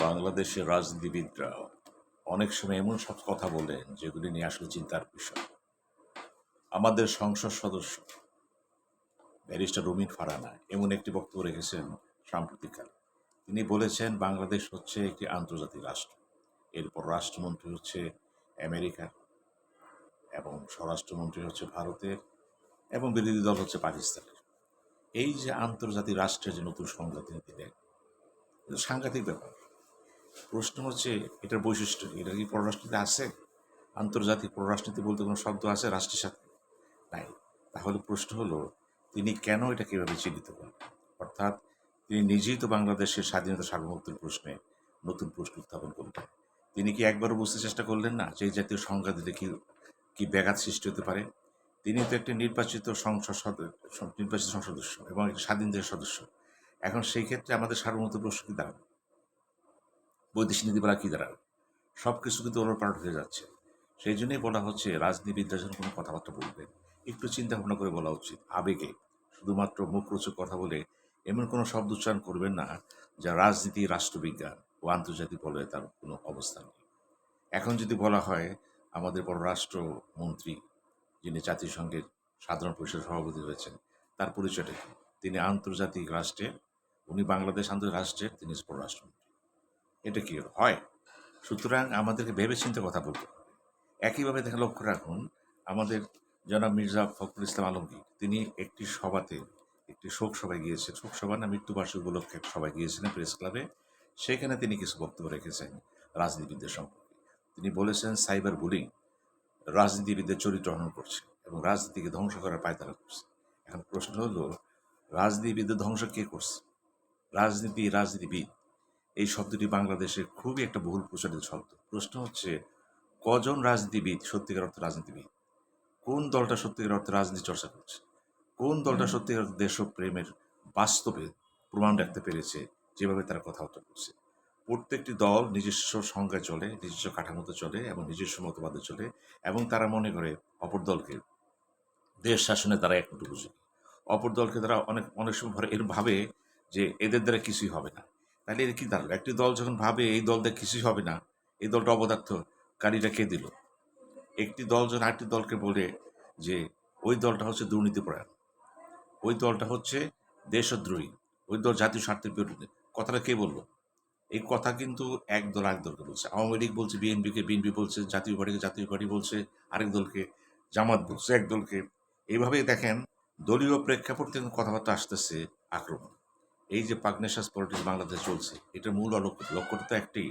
বাংলাদেশের রাজনীতিবিদরা অনেক সময় এমন সব কথা বলেন যেগুলি নিয়ে আসলে চিন্তার বিষয়। আমাদের সংসদ সদস্য ব্যারিস্টার রুমিন ফারহানা এমন একটি বক্তব্য রেখেছেন সাম্প্রতিককালে। তিনি বলেছেন বাংলাদেশ হচ্ছে একটি আন্তর্জাতিক রাষ্ট্র, এরপর রাষ্ট্রমন্ত্রী হচ্ছে আমেরিকার, এবং স্বরাষ্ট্রমন্ত্রী হচ্ছে ভারতের, এবং বিরোধী দল হচ্ছে পাকিস্তানের। এই যে আন্তর্জাতিক রাষ্ট্রের যে নতুন সংজ্ঞা তিনি দিলেন, এটা সাংঘাতিক ব্যাপার। প্রশ্ন হচ্ছে এটার বৈশিষ্ট্য কি? এটা কি পররাষ্ট্রনীতি আছে? আন্তর্জাতিক পররাষ্ট্রনীতি বলতে কোনো শব্দ আছে রাষ্ট্রের সাথে? নাই। তাহলে প্রশ্ন হলো তিনি কেন এটা কীভাবে চিহ্নিত করেন? অর্থাৎ তিনি নিজেই তো বাংলাদেশের স্বাধীনতা সার্বভৌমত্বের প্রশ্নে নতুন প্রশ্ন উত্থাপন করলেন। তিনি কি একবারও বুঝতে চেষ্টা করলেন না যে এই জাতীয় সংজ্ঞা দিলে কি কি ব্যাঘাত সৃষ্টি হতে পারে? তিনি তো একটি নির্বাচিত নির্বাচিত সংসদ সদস্য এবং একটি স্বাধীন দেশের সদস্য। এখন সেই ক্ষেত্রে আমাদের সার্বভৌমত্ব প্রশ্ন কি দাঁড়াবে? বৈদেশিক নীতিমালা কী দাঁড়াবে? সব কিছু কিন্তু ওলটপালট হয়ে যাচ্ছে। সেই জন্যই বলা হচ্ছে রাজনীতিবিদরা যখন কোনো কথাবার্তা বলবেন একটু চিন্তা ভাবনা করে বলা উচিত। আবেগে শুধুমাত্র মুখরোচক কথা বলে এমন কোনো শব্দ উচ্চারণ করবেন না যা রাজনীতি, রাষ্ট্রবিজ্ঞান ও আন্তর্জাতিক বলয়ে তার কোনো অবস্থান নেই। এখন যদি বলা হয় আমাদের পররাষ্ট্রমন্ত্রী, যিনি জাতিসংঘের সাধারণ পরিষদের সভাপতি হয়েছেন, তার পরিচয়টা কি? তিনি আন্তর্জাতিক রাষ্ট্রের, উনি বাংলাদেশ আন্তর্জাতিক রাষ্ট্রের, তিনি পররাষ্ট্রমন্ত্রী। এটা কি হয়? সুতরাং আমাদেরকে ভেবেচিন্তে কথা বলতে হবে। একইভাবে দেখে লক্ষ্য রাখুন, আমাদের জনাব মির্জা ফখরুল ইসলাম আলমগীর তিনি একটি সভাতে, একটি শোক সভায় গিয়েছেন, শোক সভা না মৃত্যুবার্ষিকী উপলক্ষে এক সভায় গিয়েছিলেন প্রেস ক্লাবে। সেখানে তিনি কিছু বক্তব্য রেখেছেন রাজনীতিবিদদের সম্পর্কে। তিনি বলেছেন সাইবার বুলিং রাজনীতিবিদদের চরিত্র হনন করছে এবং রাজনীতিকে ধ্বংস করার পায়তারা করছে। এখন প্রশ্ন হলো রাজনীতিবিদদের ধ্বংস কে করছে? রাজনীতিবিদ এই শব্দটি বাংলাদেশে খুবই একটা বহুল প্রচলিত শব্দ। প্রশ্ন হচ্ছে কজন রাজনীতিবিদ সত্যিকার অর্থে রাজনীতিবিদ? কোন দলটা সত্যিকার অর্থে রাজনীতি চর্চা করছে? কোন দলটা সত্যিকার অর্থে দেশপ্রেমের বাস্তবে প্রমাণ রাখতে পেরেছে যেভাবে তারা কথাবার্তা করছে? প্রত্যেকটি দল নিজস্ব সংজ্ঞায় চলে, নিজস্ব কাঠামোতে চলে এবং নিজস্ব মতবাদে চলে, এবং তারা মনে করে অপর দলকে দেশ শাসনে তারা একমাত্র উপযোগী। অপর দলকে তারা অনেক অনেক সময় এর ভাবে যে এদের দ্বারা কিছুই হবে না। তাহলে এর কি দাঁড়ালো? একটি দল যখন ভাবে এই দল দিয়ে কিছুই হবে না, এই দলটা অপদার্থ, কারীরা কে দিল? একটি দল যখন আরেকটি দলকে বলে যে ওই দলটা হচ্ছে দুর্নীতিপরায়ণ, ওই দলটা হচ্ছে দেশদ্রোহী, ওই দল জাতীয় স্বার্থের বিরুদ্ধে, কথাটা কে বলল? এই কথা কিন্তু এক দল আরেক দলকে বলছে। আওয়ামী লীগ বলছে বিএনপিকে, বিএনপি বলছে জাতীয় পার্টিকে, জাতীয় পার্টি বলছে আরেক দলকে, জামাত বলছে এক দলকে। এইভাবেই দেখেন দলীয় প্রেক্ষাপট থেকে কথাবার্তা আসতেছে আক্রমণ। এই যে পাগনেশাস পলিটিক্স বাংলাদেশে চলছে, এটার মূল লক্ষ্যটা তো একটাই,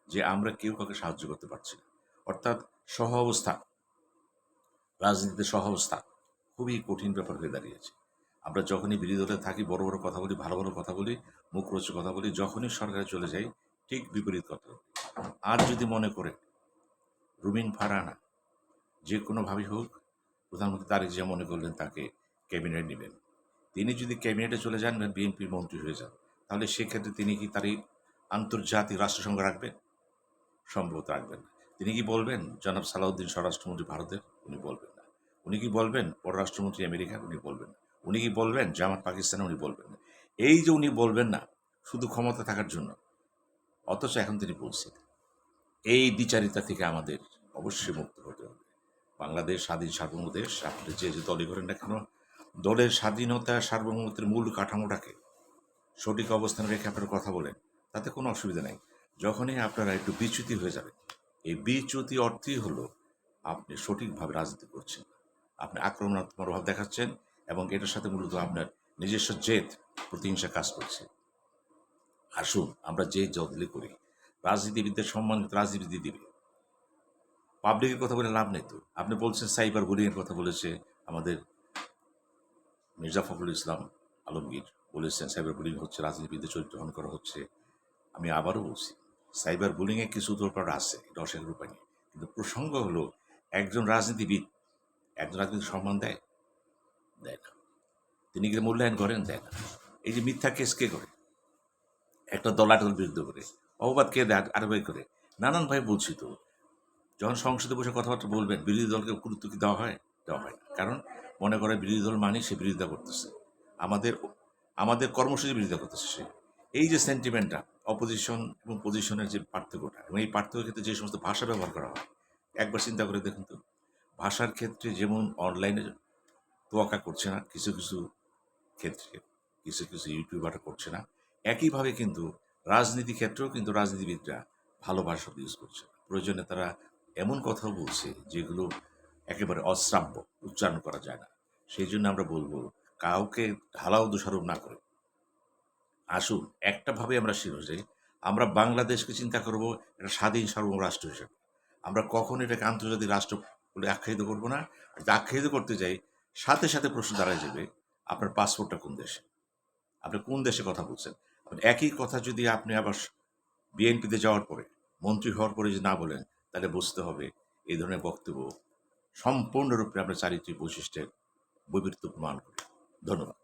যে আমরা কেউ কাউকে সাহায্য করতে পারছি না। অর্থাৎ সহাবস্থা, রাজনীতিতে সহাবস্থা খুবই কঠিন ব্যাপার হয়ে দাঁড়িয়েছে। আমরা যখনই বিরোধী দলে থাকি বড় বড় কথা বলি, ভালো ভালো কথা বলি, মুখরোচক কথা বলি, যখনই সরকারে চলে যাই ঠিক বিপরীত কথা বলি। আর যদি মনে করে রুমিন ফারহানা যে কোনোভাবেই হোক প্রধানমন্ত্রী তারেক জিয়া মনে করলেন তাকে ক্যাবিনেট নেবেন, তিনি যদি ক্যাবিনেটে চলে যান, বিএনপির মন্ত্রী হয়ে যান, তাহলে সেক্ষেত্রে তিনি কি তার এই আন্তর্জাতিক রাষ্ট্রসংঘ রাখবেন? সম্ভবত রাখবেন না। তিনি কি বলবেন জনাব সালাউদ্দিন স্বরাষ্ট্রমন্ত্রী ভারতের? উনি বলবেন না। উনি কি বলবেন পররাষ্ট্রমন্ত্রী আমেরিকার? উনি বলবেন না। উনি কি বলবেন জামাত পাকিস্তানে? উনি বলবেন না। এই যে উনি বলবেন না শুধু ক্ষমতা থাকার জন্য, অথচ এখন তিনি বলছেন। এই দ্বিচারিতা থেকে আমাদের অবশ্যই মুক্ত হতে হবে। বাংলাদেশ স্বাধীন সার্বভৌম দেশ। আপনি যে যে দলই করেন না কেন, দলের স্বাধীনতা সার্বভৌমত্বের মূল কাঠামোটাকে সঠিক অবস্থানে রেখে আপনারা কথা বলেন, তাতে কোনো অসুবিধা নেই। যখনই আপনারা একটু বিচ্যুতি হয়ে যাবেন, এই বিচ্যুতি অর্থই হলো আপনি সঠিকভাবে রাজনীতি করছেন, আপনি আক্রমণাত্মক মনোভাব দেখাচ্ছেন, এবং এটার সাথে মূলত আপনার নিজস্ব জেদ, প্রতিহিংসা কাজ করছে। আসুন আমরা যে দলই করি, রাজনীতিবিদদের সম্মানিত রাজনীতি দিবে। পাবলিকের কথা বলে লাভ নেই তো। আপনি বলছেন সাইবার বুলিংয়ের কথা বলেছে আমাদের মির্জা ফখরুল ইসলাম আলমগীর, বলেছেন সাইবার বুলিং হচ্ছে, রাজনীতিবিদদের চরিত্র হনন করা হচ্ছে। আমি আবারও বলছি, সাইবার বুলিংয়ে কিছু তোলপাড় আছে, এটা অস্বীকার উপায় নেই। কিন্তু প্রসঙ্গ হলো একজন রাজনীতিবিদ সম্মান দেয়? দেয় না। তিনি কি মূল্যায়ন করেন? দেয় না। এই যে মিথ্যা কেস কে করে? একটা দল আরেক বিরুদ্ধে করে। অপবাদ কে দেয়? আরেকবার করে। নানান ভাই বলছি তো, যখন সংসদে বসে কথাবার্তা বলবেন বিরোধী দলকে গুরুত্ব কি দেওয়া হয়? দেওয়া হয় না। কারণ মনে করে বিরোধী দল মানে সে বিরোধিতা করতেছে, আমাদের আমাদের কর্মসূচি বিরোধিতা করতেছে সে। এই যে সেন্টিমেন্টটা, অপোজিশন এবং পজিশনের যে পার্থক্যটা এবং এই পার্থক্যের ক্ষেত্রে যে সমস্ত ভাষা ব্যবহার করা হয়, একবার চিন্তা করে দেখুন তো। ভাষার ক্ষেত্রে যেমন অনলাইনে তোয়াক্কা করছে না কিছু, কিছু ক্ষেত্রে, কিছু, কিছু ইউটিউবাররা করছে না। একইভাবে কিন্তু রাজনীতি ক্ষেত্রেও কিন্তু রাজনীতিবিদরা ভালো ভাষা ইউজ করছে না। প্রয়োজনে তারা এমন কথাও বলছে যেগুলো একেবারে অশ্রাব্য, উচ্চারণ করা যায় না। সেইজন্য আমরা বলব কাউকে ঢালাও দোষারোপ না করে আসুন একটা ভাবে আমরা শিরো যে আমরা বাংলাদেশকে চিন্তা করব একটা স্বাধীন সার্বভৌম রাষ্ট্র হিসেবে। আমরা কখনো এটাকে আন্তর্জাতিক রাষ্ট্র বলে আখ্যায়িত করব না। আর যদি আখ্যায়িত করতে যাই সাথে, সাথে প্রশ্ন দাঁড়ায় যাবে আপনার পাসপোর্টটা কোন দেশে? আপনি কোন দেশে কথা বলছেন? এখন একই কথা যদি আপনি আবার বিএনপিতে যাওয়ার পরে, মন্ত্রী হওয়ার পরে যদি না বলেন, তাহলে বুঝতে হবে এই ধরনের বক্তব্য সম্পূর্ণরূপে আপনার চারিত্রিক বৈশিষ্ট্যের বৈপরীত্য প্রমাণ করে। ধন্যবাদ।